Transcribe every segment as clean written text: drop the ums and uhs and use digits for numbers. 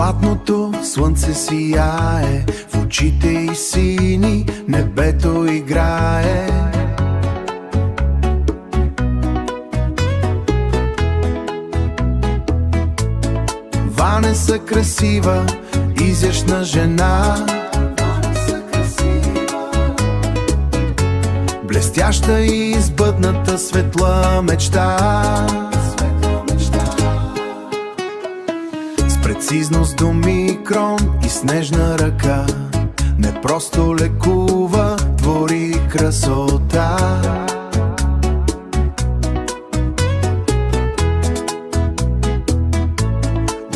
Златното слънце сияе, в очите и сини небето играе. Ванеса красива, изящна жена, блестяща и избъдната светла мечта. С прецизност до микрон и с нежна ръка не просто лекува, твори красота.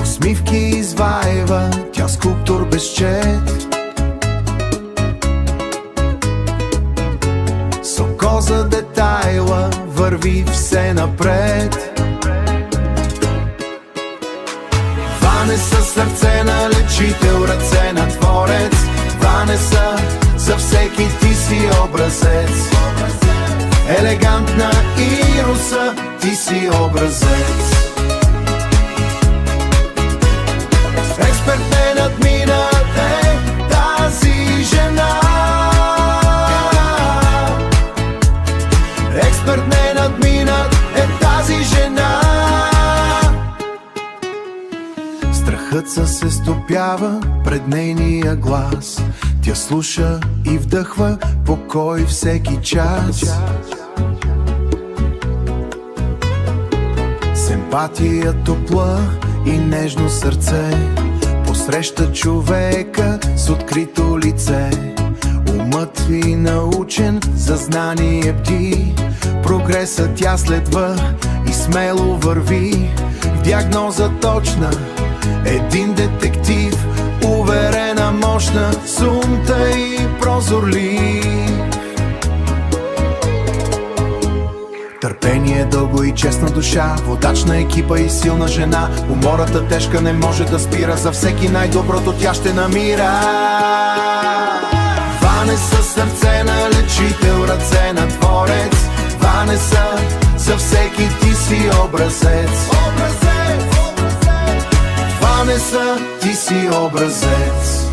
Усмивки изваева, тя скулптор без чет. С око за детайла върви все напред. Ванеса сърце на лечител, ръце на творец. Ванеса за всеки ти си образец. Елегантна и руса, ти си образец. Експерт не надминат е тази жена. Експерт не надминат е тази жена. Страхът се стопява пред нейния глас. Тя слуша и вдъхва покой всеки час. С емпатия топла и нежно сърце посреща човека с открито лице. Умът ви научен, за знание бди. Прогреса тя следва и смело върви. В диагноза точна, един детектив. Уверена, мощна, сумта и прозорлив. Търпение, дълго и честна душа, водач на екипа и силна жена. Умората тежка не може да спира, за всеки най-доброто тя ще намира. Ванеса сърце на лечител, ръце на творец. Ванеса за всеки ти си образец. Ванеса, ти си образец.